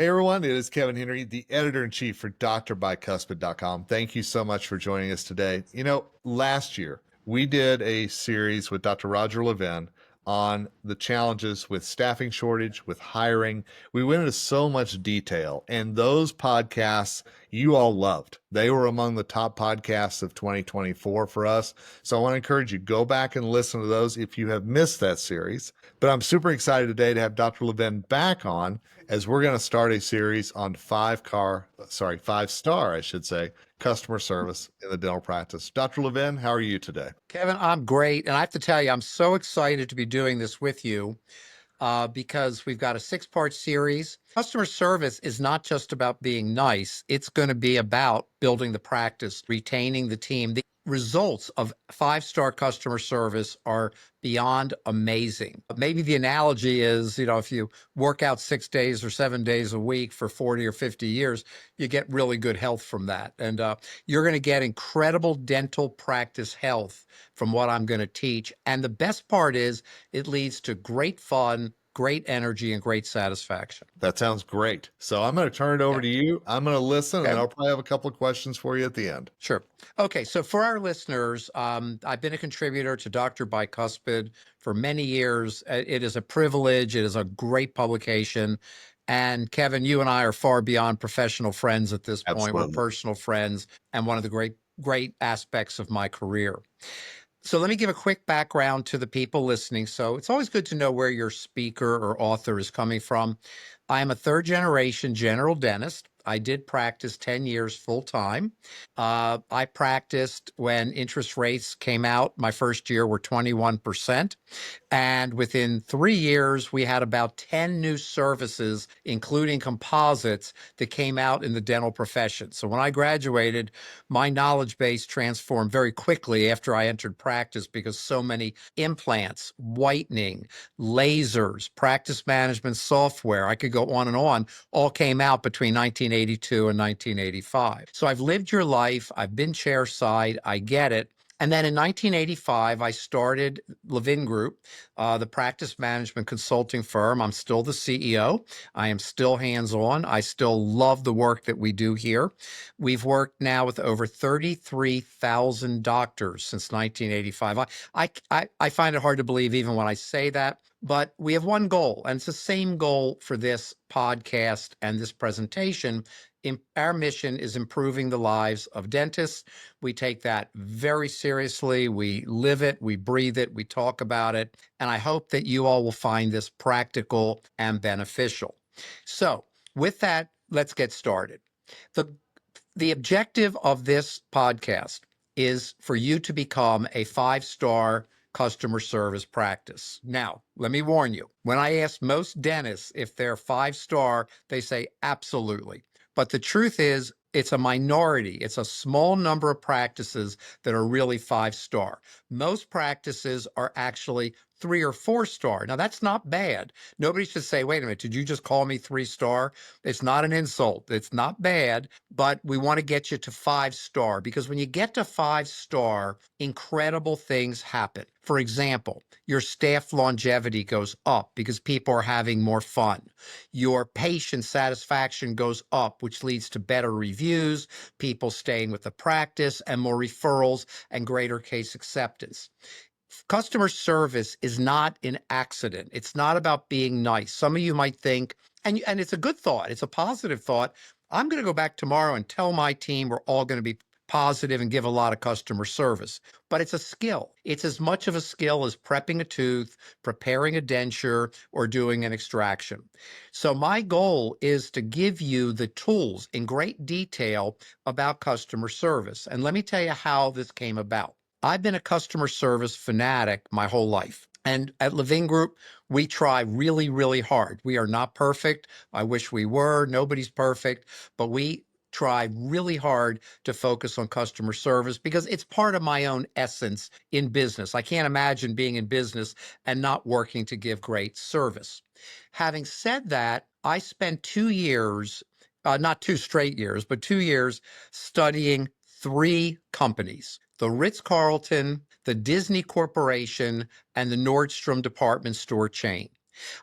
Hey everyone, it is Kevin Henry, the editor-in-chief for drbicuspid.com. Thank you so much for joining us today. Last year we did a series with Dr. Roger Levin on the challenges with staffing shortage, with hiring. We went into so much detail, and those podcasts you all loved. They were among the top podcasts of 2024 for us. So I want to encourage you, go back and listen to those if you have missed that series. But I'm super excited today to have Dr. Levin back on, as we're going to start a series on five-star, I should say, customer service in the dental practice. Dr. Levin, how are you today? Kevin, I'm great. And I have to tell you, I'm so excited to be doing this with you because we've got a six-part series. Customer service is not just about being nice. It's going to be about building the practice, retaining the team. The results of five-star customer service are beyond amazing. Maybe the analogy is, if you work out 6 days or 7 days a week for 40 or 50 years, you get really good health from that. And you're going to get incredible dental practice health from what I'm going to teach. And the best part is it leads to great fun, great energy, and great satisfaction. That sounds great. So I'm going to turn it over Yeah. to you. I'm going to listen, and then Okay. I'll probably have a couple of questions for you at the end. Sure. Okay. So for our listeners, I've been a contributor to Dr. Bicuspid for many years. It is a privilege. It is a great publication. And Kevin, you and I are far beyond professional friends at this point. We're Absolutely. personal friends and one of the great aspects of my career. So let me give a quick background to the people listening. So it's always good to know where your speaker or author is coming from. I am a third generation general dentist. I did practice 10 years full time. I practiced when interest rates came out. My first year were 21%. And within 3 years, we had about 10 new services, including composites, that came out in the dental profession. So when I graduated, my knowledge base transformed very quickly after I entered practice because so many implants, whitening, lasers, practice management software, I could go on, all came out between 1982 and 1985. So I've lived your life. I've been chair side. I get it. And then in 1985, I started Levin Group, the practice management consulting firm. I'm still the CEO. I am still hands-on. I still love the work that we do here. We've worked now with over 33,000 doctors since 1985. I find it hard to believe even when I say that, but we have one goal, and it's the same goal for this podcast and this presentation. Our mission is improving the lives of dentists. We take that very seriously. We live it, we breathe it, we talk about it. And I hope that you all will find this practical and beneficial. So with that, let's get started. The objective of this podcast is for you to become a five-star customer service practice. Now, let me warn you, when I ask most dentists if they're five-star, they say absolutely. But the truth is, it's a minority. It's a small number of practices that are really five-star. Most practices are actually 3 or 4-star. Now, that's not bad. Nobody should say, wait a minute, did you just call me 3-star? It's not an insult. It's not bad, but we want to get you to 5-star because when you get to 5-star, incredible things happen. For example, your staff longevity goes up because people are having more fun. Your patient satisfaction goes up, which leads to better reviews, people staying with the practice, and more referrals and greater case acceptance. Customer service is not an accident. It's not about being nice. Some of you might think, and it's a good thought, it's a positive thought. I'm going to go back tomorrow and tell my team we're all going to be positive and give a lot of customer service. But it's a skill. It's as much of a skill as prepping a tooth, preparing a denture, or doing an extraction. So my goal is to give you the tools in great detail about customer service. And let me tell you how this came about. I've been a customer service fanatic my whole life. And at Levin Group, we try really, really hard. We are not perfect. I wish we were. Nobody's perfect. But we try really hard to focus on customer service because it's part of my own essence in business. I can't imagine being in business and not working to give great service. Having said that, I spent 2 years, not 2 straight years, but 2 years studying 3 companies: the Ritz-Carlton, the Disney Corporation, and the Nordstrom department store chain.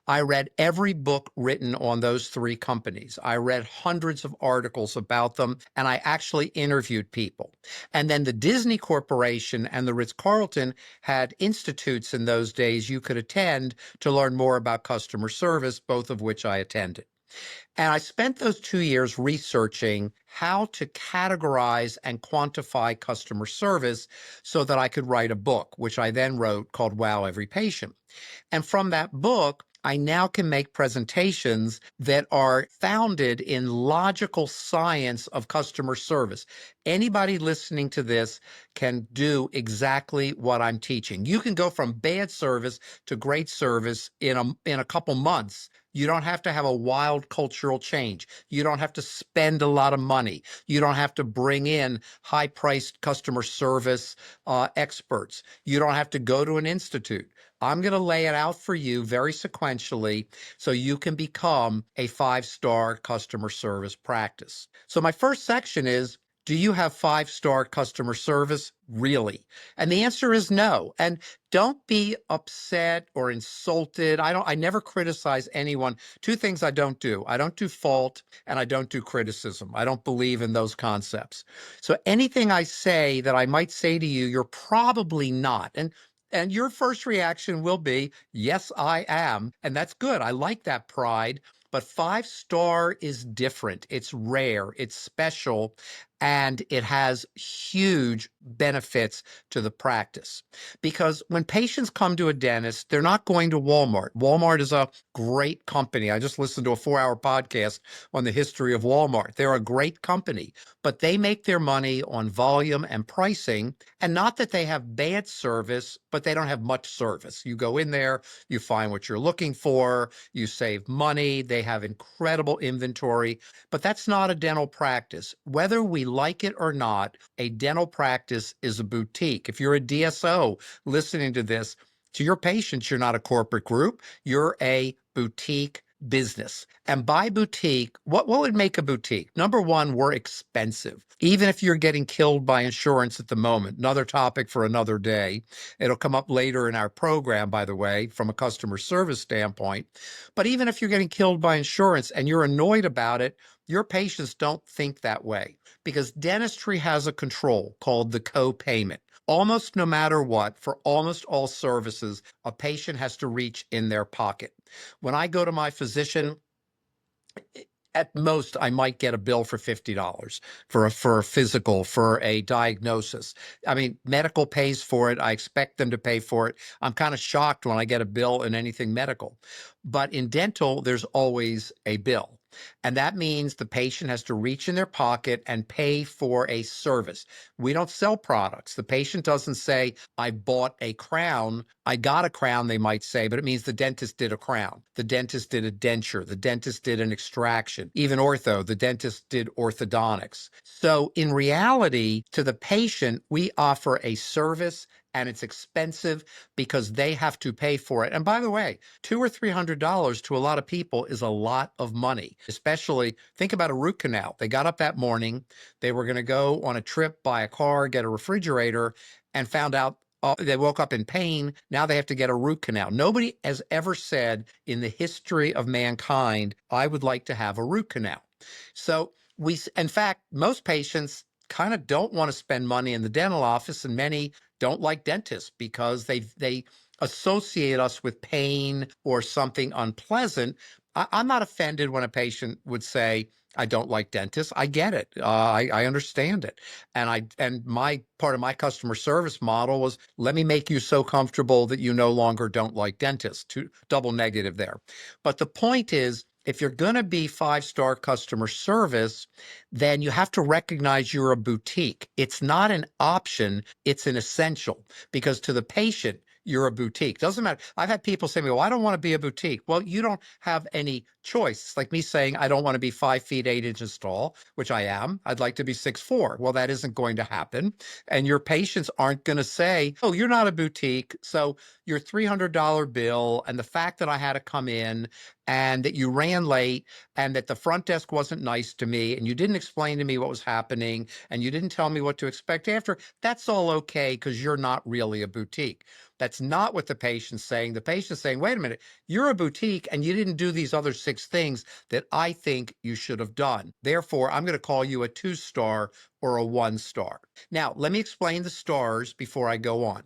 I read every book written on those three companies. I read hundreds of articles about them, and I actually interviewed people. And then the Disney Corporation and the Ritz-Carlton had institutes in those days you could attend to learn more about customer service, both of which I attended. And I spent those 2 years researching how to categorize and quantify customer service so that I could write a book, which I then wrote called Wow Every Patient. And from that book, I now can make presentations that are founded in logical science of customer service. Anybody listening to this can do exactly what I'm teaching. You can go from bad service to great service in a couple months. You don't have to have a wild cultural change. You don't have to spend a lot of money. You don't have to bring in high-priced customer service experts. You don't have to go to an institute. I'm going to lay it out for you very sequentially so you can become a 5-star customer service practice. So my first section is, do you have 5-star customer service? Really? And the answer is no. And don't be upset or insulted. I never criticize anyone. Two things I don't do. I don't do fault and I don't do criticism. I don't believe in those concepts. So anything I say that I might say to you, you're probably not. And your first reaction will be, yes, I am. And that's good. I like that pride. But 5-star is different. It's rare, it's special, and it has huge benefits to the practice. Because when patients come to a dentist, they're not going to Walmart. Walmart is a great company. I just listened to a 4-hour podcast on the history of Walmart. They're a great company, but they make their money on volume and pricing. And not that they have bad service, but they don't have much service. You go in there, you find what you're looking for, you save money, they have incredible inventory, but that's not a dental practice. Whether we like it or not, a dental practice is a boutique. If you're a DSO listening to this, to your patients, you're not a corporate group, you're a boutique business. And by boutique, what would make a boutique? Number one, we're expensive. Even if you're getting killed by insurance at the moment, another topic for another day. It'll come up later in our program, by the way, from a customer service standpoint. But even if you're getting killed by insurance and you're annoyed about it, your patients don't think that way because dentistry has a control called the co-payment. Almost no matter what, for almost all services, a patient has to reach in their pocket. When I go to my physician, at most, I might get a bill for $50 for a physical, for a diagnosis. I mean, medical pays for it. I expect them to pay for it. I'm kind of shocked when I get a bill in anything medical. But in dental, there's always a bill. And that means the patient has to reach in their pocket and pay for a service. We don't sell products. The patient doesn't say, I bought a crown. I got a crown, they might say, but it means the dentist did a crown. The dentist did a denture. The dentist did an extraction. Even ortho, the dentist did orthodontics. So in reality, to the patient, we offer a service and it's expensive because they have to pay for it. And by the way, $200 or $300 to a lot of people is a lot of money, especially think about a root canal. They got up that morning, they were going to go on a trip, buy a car, get a refrigerator, and found out they woke up in pain. Now they have to get a root canal. Nobody has ever said in the history of mankind, I would like to have a root canal. So in fact, most patients kind of don't want to spend money in the dental office, and many don't like dentists because they associate us with pain or something unpleasant. I'm not offended when a patient would say, I don't like dentists. I get it. I understand it. And my part of my customer service model was, let me make you so comfortable that you no longer don't like dentists. Double negative there. But the point is, if you're going to be 5-star customer service, then you have to recognize you're a boutique. It's not an option, it's an essential, because to the patient, you're a boutique. Doesn't matter. I've had people say to me, well, I don't want to be a boutique. Well, you don't have any choice. It's like me saying, I don't want to be 5 feet 8 inches tall, which I am. I'd like to be 6'4". Well, that isn't going to happen. And your patients aren't going to say, oh, you're not a boutique. So your $300 bill and the fact that I had to come in and that you ran late and that the front desk wasn't nice to me and you didn't explain to me what was happening and you didn't tell me what to expect after, that's all okay because you're not really a boutique. That's not what the patient's saying. The patient's saying, wait a minute, you're a boutique and you didn't do these other 6 things that I think you should have done. Therefore, I'm going to call you a 2-star or a 1-star. Now, let me explain the stars before I go on.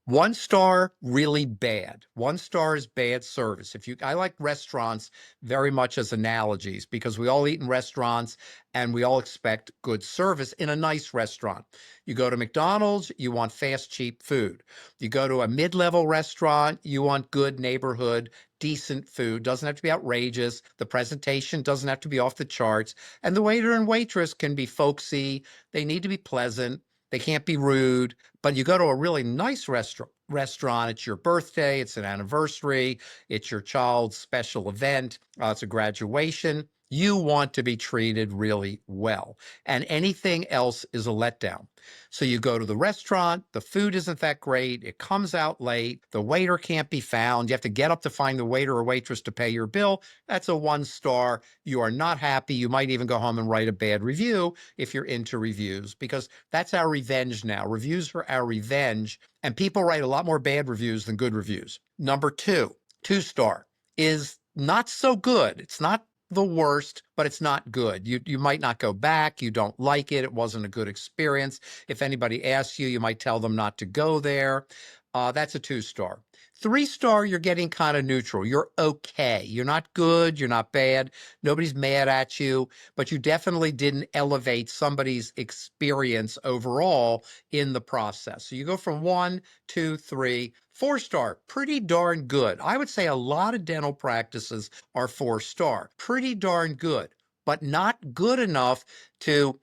1-star, really bad. 1-star is bad service. I like restaurants very much as analogies because we all eat in restaurants and we all expect good service in a nice restaurant. You go to McDonald's, you want fast, cheap food. You go to a mid-level restaurant, you want good neighborhood, decent food. Doesn't have to be outrageous. The presentation doesn't have to be off the charts. And the waiter and waitress can be folksy. They need to be pleasant. They can't be rude. But you go to a really nice restaurant, it's your birthday, it's an anniversary, it's your child's special event, it's a graduation. You want to be treated really well. And anything else is a letdown. So you go to the restaurant, the food isn't that great, it comes out late, the waiter can't be found, you have to get up to find the waiter or waitress to pay your bill. That's a 1-star. You are not happy. You might even go home and write a bad review if you're into reviews, because that's our revenge now. Reviews are our revenge, and people write a lot more bad reviews than good reviews. Number 2, 2-star is not so good. It's not the worst, but it's not good. You might not go back. You don't like it. It wasn't a good experience. If anybody asks you, you might tell them not to go there. That's a 2-star. 3-star, you're getting kind of neutral. You're okay. You're not good. You're not bad. Nobody's mad at you, but you definitely didn't elevate somebody's experience overall in the process. So you go from 1, 2, 3, 4-star, pretty darn good. I would say a lot of dental practices are 4-star, pretty darn good, but not good enough to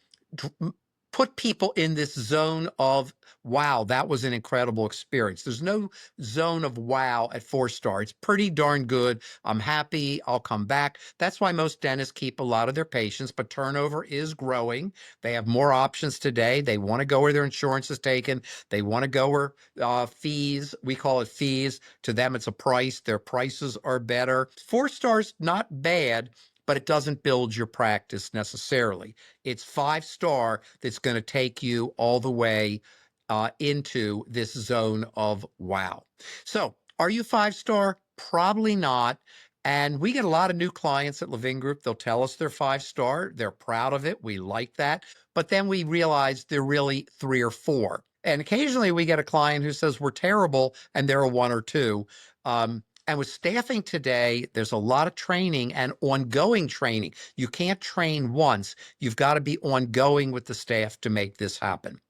put people in this zone of, wow, that was an incredible experience. There's no zone of wow at 4-star. It's pretty darn good. I'm happy. I'll come back. That's why most dentists keep a lot of their patients, but turnover is growing. They have more options today. They want to go where their insurance is taken. They want to go where fees, we call it fees. To them, it's a price. Their prices are better. 4-star's not bad, but it doesn't build your practice necessarily. It's 5-star that's going to take you all the way into this zone of wow. So are you 5-star? Probably not. And we get a lot of new clients at Levin Group. They'll tell us they're 5-star. They're proud of it. We like that. But then we realize they're really 3 or 4. And occasionally we get a client who says we're terrible and they're a 1 or 2. And with staffing today, there's a lot of training and ongoing training. You can't train once. You've got to be ongoing with the staff to make this happen.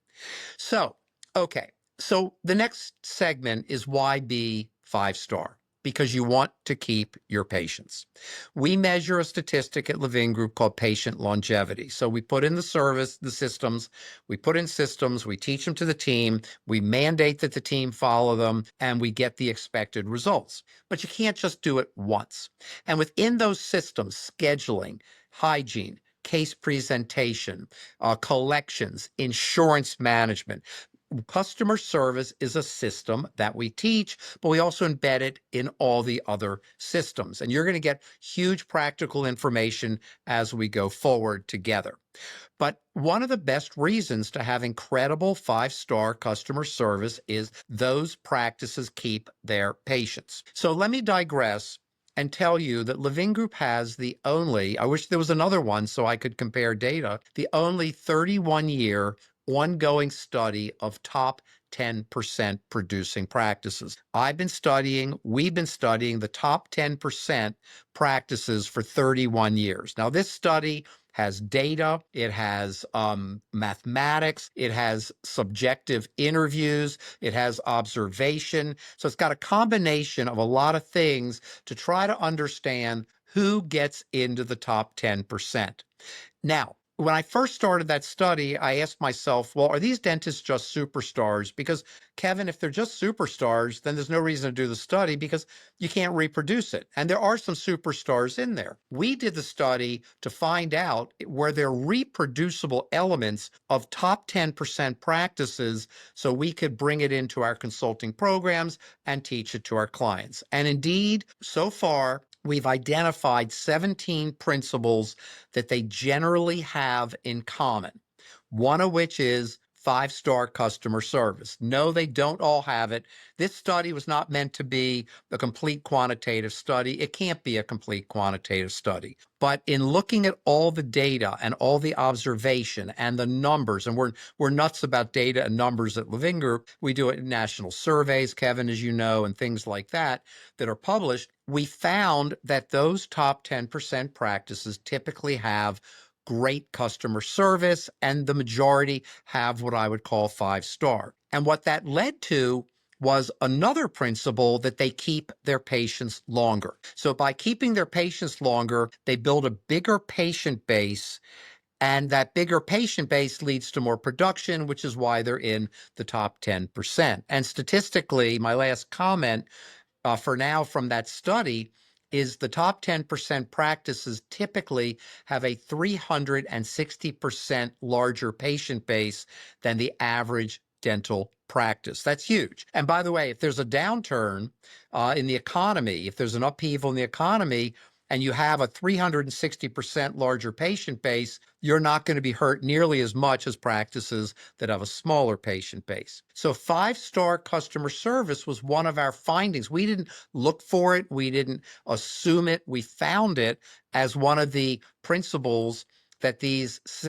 So, okay. So the next segment is why be 5-star? Because you want to keep your patients. We measure a statistic at Levin Group called patient longevity. So we put in the service, the systems, we put in systems, we teach them to the team, we mandate that the team follow them, and we get the expected results. But you can't just do it once. And within those systems, scheduling, hygiene, case presentation, collections, insurance management, customer service is a system that we teach, but we also embed it in all the other systems. And you're going to get huge practical information as we go forward together. But one of the best reasons to have incredible 5-star customer service is those practices keep their patients. So let me digress and tell you that Levin Group has the only, I wish there was another one so I could compare data, the only 31-year ongoing study of top 10% producing practices. We've been studying the top 10% practices for 31 years. Now, this study has data, it has mathematics, it has subjective interviews, it has observation. So it's got a combination of a lot of things to try to understand who gets into the top 10%. Now, when I first started that study, I asked myself, well, are these dentists just superstars? Because, Kevin, if they're just superstars, then there's no reason to do the study because you can't reproduce it. And there are some superstars in there. We did the study to find out where there are reproducible elements of top 10% practices so we could bring it into our consulting programs and teach it to our clients. And indeed, so far, we've identified 17 principles that they generally have in common, one of which is 5-star customer service. No, they don't all have it. This study was not meant to be a complete quantitative study. It can't be a complete quantitative study. But in looking at all the data and all the observation and the numbers, and we're nuts about data and numbers at Levin Group. We do it in national surveys, Kevin, as you know, and things like that that are published. We found that those top 10% practices typically have great customer service, and the majority have what I would call 5-star. And what that led to was another principle that they keep their patients longer. So by keeping their patients longer, they build a bigger patient base, and that bigger patient base leads to more production, which is why they're in the top 10%. And statistically, my last comment for now from that study is the top 10% practices typically have a 360% larger patient base than the average dental practice. That's huge. And by the way, if there's a downturn in the economy, if there's an upheaval in the economy, and you have a 360% larger patient base, you're not going to be hurt nearly as much as practices that have a smaller patient base. So 5-star customer service was one of our findings. We didn't look for it. We didn't assume it. We found it as one of the principles that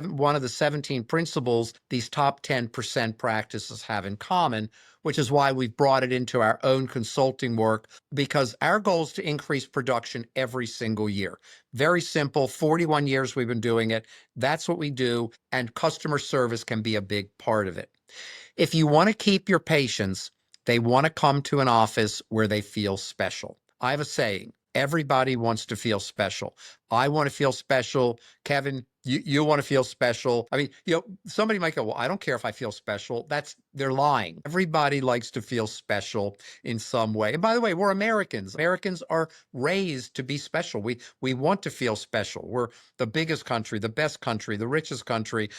one of the 17 principles these top 10% practices have in common, which is why we've brought it into our own consulting work, because our goal is to increase production every single year. Very simple. 41 years we've been doing it. That's what we do. And customer service can be a big part of it. If you want to keep your patients, they want to come to an office where they feel special. I have a saying, everybody wants to feel special. I want to feel special. Kevin, you want to feel special. I mean, somebody might go, well, I don't care if I feel special. They're lying. Everybody likes to feel special in some way. And by the way, we're Americans. Americans are raised to be special. We want to feel special. We're the biggest country, the best country, the richest country.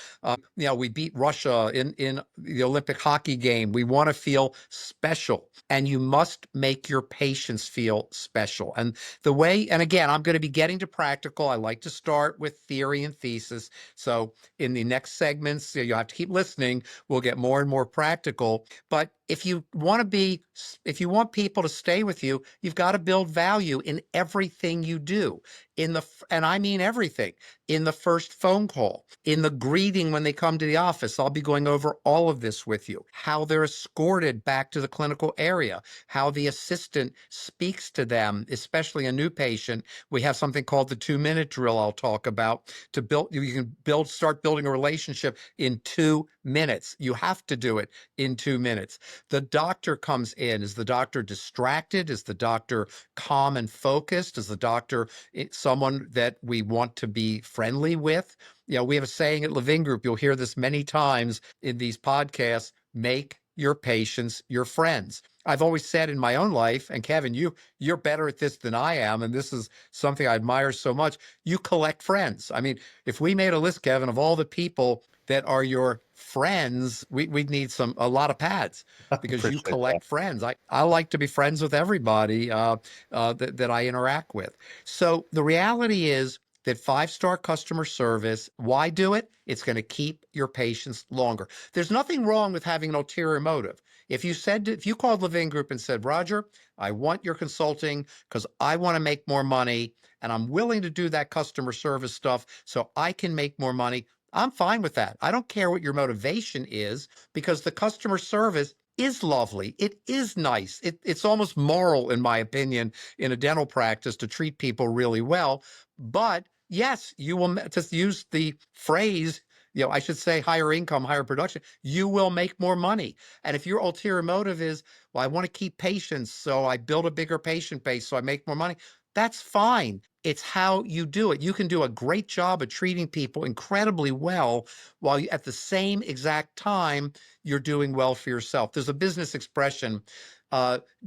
We beat Russia in the Olympic hockey game. We want to feel special. And you must make your patients feel special. And again, I'm going to be getting to practical. I like to start with theory and thesis. So in the next segments, you have to keep listening. We'll get more and more practical. But if you want people to stay with you, you've got to build value in everything you do. And I mean everything. In the first phone call, in the greeting when they come to the office, I'll be going over all of this with you. How they're escorted back to the clinical area, how the assistant speaks to them, especially a new patient. We have something called the 2-minute drill I'll talk about you can start building a relationship in 2 minutes. You have to do it in 2 minutes. The doctor comes in. Is the doctor distracted? Is the doctor calm and focused? Is the doctor someone that we want to be friendly with? We have a saying at Levin Group, you'll hear this many times in these podcasts, make your patients your friends. I've always said in my own life, and Kevin, you're better at this than I am, and this is something I admire so much, you collect friends. I mean, if we made a list, Kevin, of all the people that are your friends, we'd need a lot of pads because you Appreciate that. collect friends. I like to be friends with everybody that I interact with. So the reality is that 5-star customer service, why do it? It's going to keep your patients longer. There's nothing wrong with having an ulterior motive. If you called Levin Group and said, Roger, I want your consulting because I want to make more money and I'm willing to do that customer service stuff so I can make more money, I'm fine with that. I don't care what your motivation is because the customer service is lovely. It is nice. It's almost moral, in my opinion, in a dental practice to treat people really well. But yes, you will, to use the phrase, I should say higher income, higher production, you will make more money. And if your ulterior motive is, well, I want to keep patients, so I build a bigger patient base, so I make more money, that's fine. It's how you do it. You can do a great job of treating people incredibly well while at the same exact time, you're doing well for yourself. There's a business expression,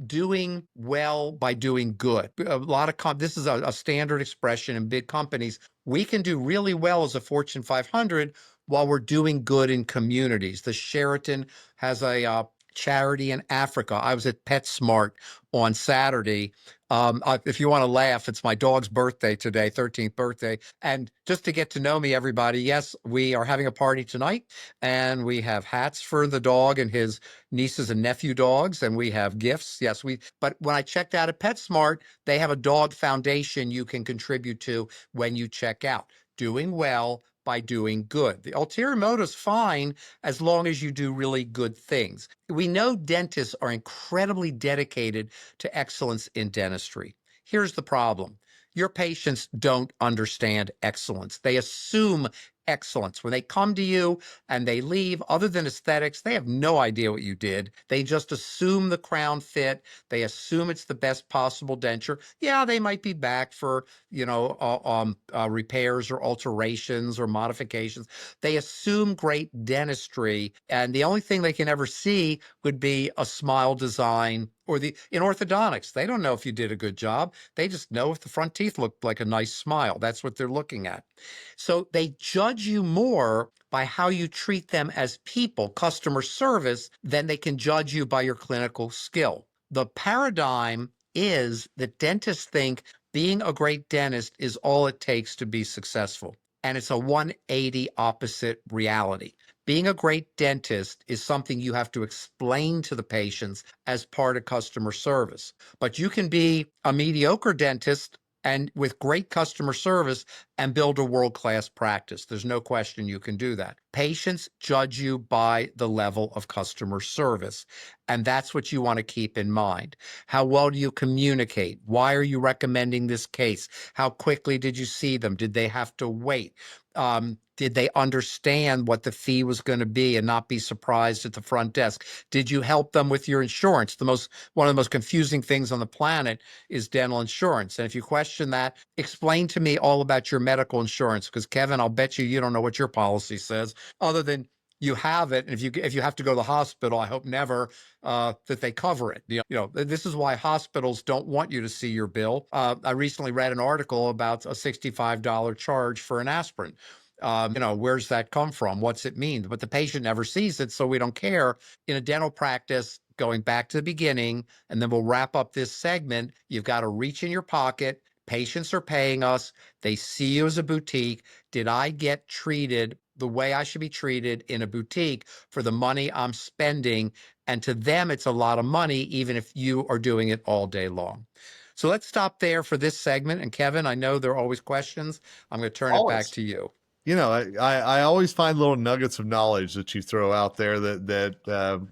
doing well by doing good. This is a standard expression in big companies. We can do really well as a Fortune 500 while we're doing good in communities. The Sheraton has a charity in Africa. I was at PetSmart on Saturday. If you want to laugh, it's my dog's birthday today, 13th birthday. And just to get to know me, everybody, yes, we are having a party tonight, and we have hats for the dog and his nieces and nephew dogs, and we have gifts. Yes, but when I checked out at PetSmart, they have a dog foundation you can contribute to when you check out. Doing well by doing good. The ulterior motive is fine as long as you do really good things. We know dentists are incredibly dedicated to excellence in dentistry. Here's the problem. Your patients don't understand excellence. They assume excellence. When they come to you and they leave, other than aesthetics, they have no idea what you did. They just assume the crown fit. They assume it's the best possible denture. Yeah, they might be back for, repairs or alterations or modifications. They assume great dentistry, and the only thing they can ever see would be a smile design. Or in orthodontics, they don't know if you did a good job. They just know if the front teeth look like a nice smile. That's what they're looking at. So they judge you more by how you treat them as people, customer service, than they can judge you by your clinical skill. The paradigm is that dentists think being a great dentist is all it takes to be successful. And it's a 180 opposite reality. Being a great dentist is something you have to explain to the patients as part of customer service. But you can be a mediocre dentist and with great customer service and build a world-class practice. There's no question you can do that. Patients judge you by the level of customer service, and that's what you want to keep in mind. How well do you communicate? Why are you recommending this case? How quickly did you see them? Did they have to wait? Did they understand what the fee was going to be and not be surprised at the front desk? Did you help them with your insurance? One of the most confusing things on the planet is dental insurance. And if you question that, explain to me all about your medical insurance, because Kevin, I'll bet you don't know what your policy says, other than you have it. And if you have to go to the hospital, I hope never that they cover it. This is why hospitals don't want you to see your bill. I recently read an article about a $65 charge for an aspirin. Where's that come from? What's it mean? But the patient never sees it, so we don't care. In a dental practice, going back to the beginning, and then we'll wrap up this segment, you've got to reach in your pocket. Patients are paying us. They see you as a boutique. Did I get treated the way I should be treated in a boutique for the money I'm spending? And to them, it's a lot of money, even if you are doing it all day long. So let's stop there for this segment. And Kevin, I know there are always questions. I'm going to turn it back Always. to you. I always find little nuggets of knowledge that you throw out there that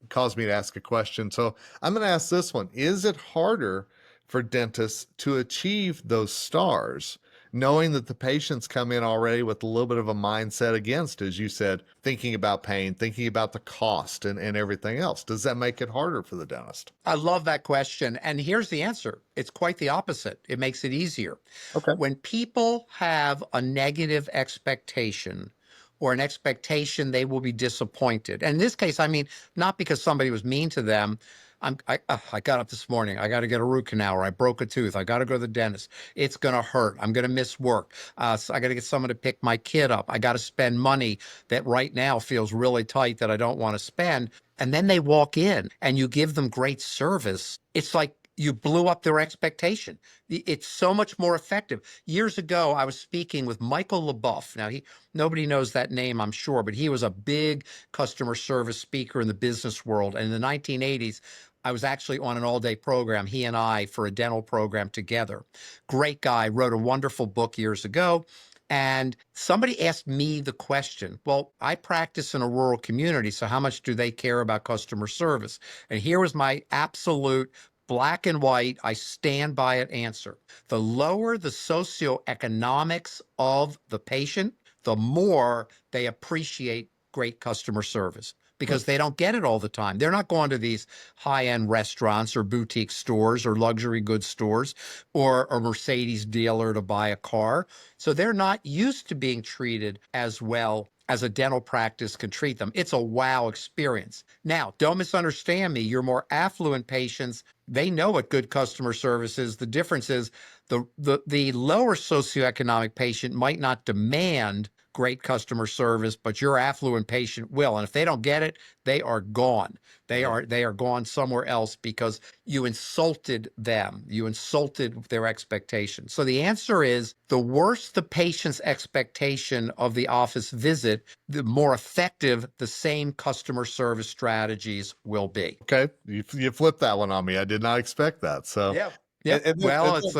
cause me to ask a question. So I'm going to ask this one. Is it harder for dentists to achieve those stars, knowing that the patients come in already with a little bit of a mindset against, as you said, thinking about pain, thinking about the cost and everything else? Does that make it harder for the dentist? I love that question. And here's the answer. It's quite the opposite. It makes it easier. Okay. When people have a negative expectation or an expectation they will be disappointed, and in this case, I mean, not because somebody was mean to them. I got up this morning. I got to get a root canal, or I broke a tooth. I got to go to the dentist. It's going to hurt. I'm going to miss work. So I got to get someone to pick my kid up. I got to spend money that right now feels really tight that I don't want to spend. And then they walk in and you give them great service. It's like you blew up their expectation. It's so much more effective. Years ago, I was speaking with Michael LaBeouf. Now, nobody knows that name, I'm sure, but he was a big customer service speaker in the business world. And in the 1980s, I was actually on an all-day program, he and I, for a dental program together. Great guy, wrote a wonderful book years ago. And somebody asked me the question, well, I practice in a rural community, so how much do they care about customer service? And here was my absolute black and white, I stand by it answer. The lower the socioeconomics of the patient, the more they appreciate great customer service, Hmm. because they don't get it all the time. They're not going to these high-end restaurants or boutique stores or luxury goods stores or a Mercedes dealer to buy a car. So they're not used to being treated as well as a dental practice can treat them. It's a wow experience. Now, don't misunderstand me. Your more affluent patients They know what good customer service is. The difference is the lower socioeconomic patient might not demand great customer service, but your affluent patient will. And if they don't get it, they are gone. Right. They are gone somewhere else because you insulted them. You insulted their expectations. So the answer is the worse the patient's expectation of the office visit, the more effective the same customer service strategies will be. Okay. You flipped that one on me. I did not expect that. So, Yep. and, Yep. and then, Well, and it's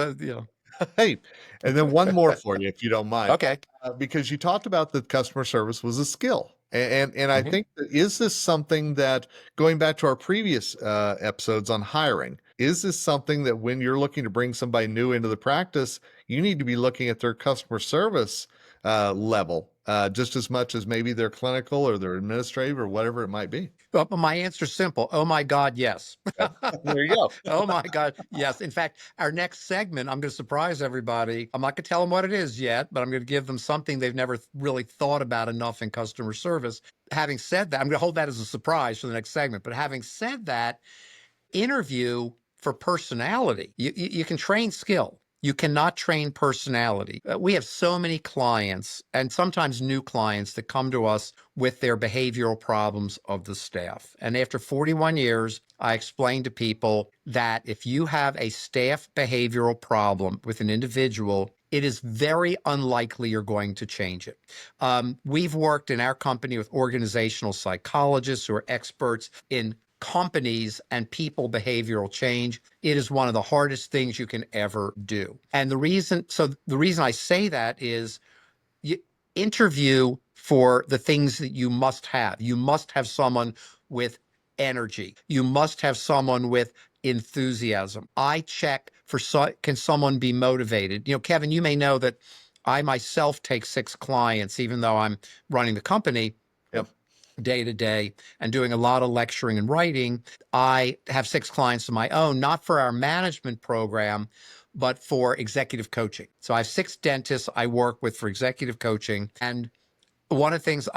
hey, and then one more for you, if you don't mind, okay. because you talked about that customer service was a skill, and I Mhm. think that is this something that going back to our previous episodes on hiring, is this something that when you're looking to bring somebody new into the practice, you need to be looking at their customer service level just as much as maybe their clinical or their administrative or whatever it might be? But my answer's simple. Oh my God, yes. Okay. There you go. Oh my God, yes. In fact, our next segment, I'm going to surprise everybody. I'm not going to tell them what it is yet, but I'm going to give them something they've never really thought about enough in customer service. Having said that, I'm going to hold that as a surprise for the next segment. But having said that, interview for personality. You can train skill. You cannot train personality. We have so many clients and sometimes new clients that come to us with their behavioral problems of the staff. And after 41 years, I explain to people that if you have a staff behavioral problem with an individual, it is very unlikely you're going to change it. We've worked in our company with organizational psychologists who are experts in companies and people behavioral change. It is one of the hardest things you can ever do. And the reason I say that is you interview for the things that you must have. You must have someone with energy. You must have someone with enthusiasm. I check for can someone be motivated? Kevin, you may know that I myself take 6 clients, even though I'm running the company Yep. day to day and doing a lot of lecturing and writing. I have 6 clients of my own, not for our management program, but for executive coaching. So I have 6 dentists I work with for executive coaching. And one of the things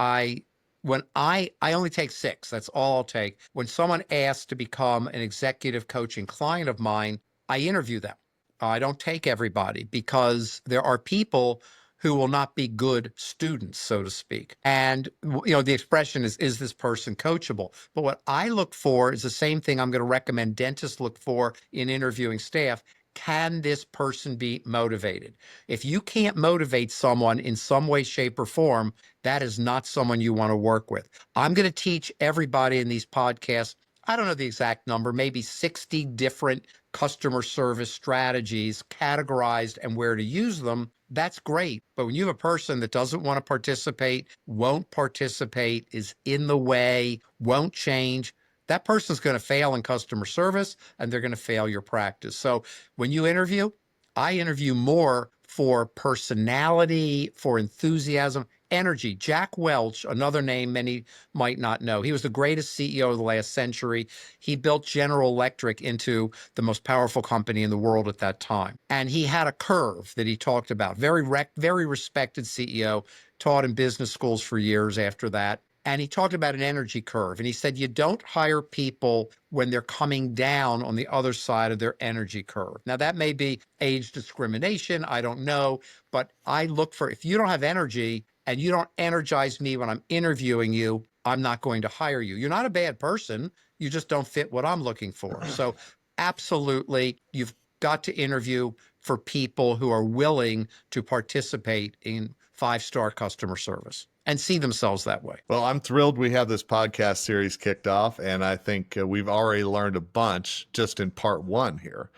when I only take 6, that's all I'll take. When someone asks to become an executive coaching client of mine, I interview them. I don't take everybody because there are people who will not be good students, so to speak. And the expression is this person coachable? But what I look for is the same thing I'm going to recommend dentists look for in interviewing staff. Can this person be motivated? If you can't motivate someone in some way, shape, or form, that is not someone you want to work with. I'm going to teach everybody in these podcasts, I don't know the exact number, maybe 60 different customer service strategies categorized and where to use them. That's great. But when you have a person that doesn't want to won't participate, is in the way, won't change, that person's going to fail in customer service and they're going to fail your practice. So when you interview, I interview more for personality, for enthusiasm, energy. Jack Welch, another name many might not know. He was the greatest CEO of the last century. He built General Electric into the most powerful company in the world at that time. And he had a curve that he talked about. Very respected CEO, taught in business schools for years after that. And he talked about an energy curve. And he said, you don't hire people when they're coming down on the other side of their energy curve. Now, that may be age discrimination. I don't know. But I look for, if you don't have energy and you don't energize me when I'm interviewing you, I'm not going to hire you. You're not a bad person. You just don't fit what I'm looking for. So absolutely, you've got to interview for people who are willing to participate in 5-star customer service and see themselves that way. Well, I'm thrilled we have this podcast series kicked off, and I think we've already learned a bunch just in part 1 here.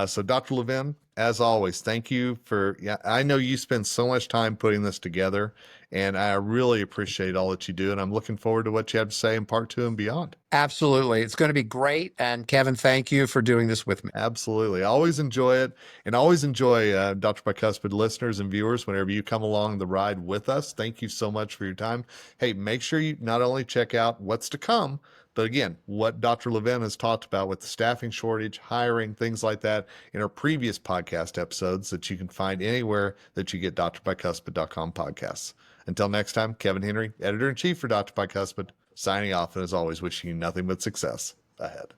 So, Dr. Levin, as always, thank you for. Yeah, I know you spend so much time putting this together, and I really appreciate all that you do. And I'm looking forward to what you have to say in part 2 and beyond. Absolutely. It's going to be great. And Kevin, thank you for doing this with me. Absolutely. I always enjoy it, and always enjoy Dr. Bicuspid listeners and viewers whenever you come along the ride with us. Thank you so much for your time. Hey, make sure you not only check out what's to come, but again, what Dr. Levin has talked about with the staffing shortage, hiring, things like that in our previous podcast episodes that you can find anywhere that you get drbicuspid.com podcasts. Until next time, Kevin Henry, editor in chief for Dr. Bicuspid, signing off, and as always, wishing you nothing but success ahead.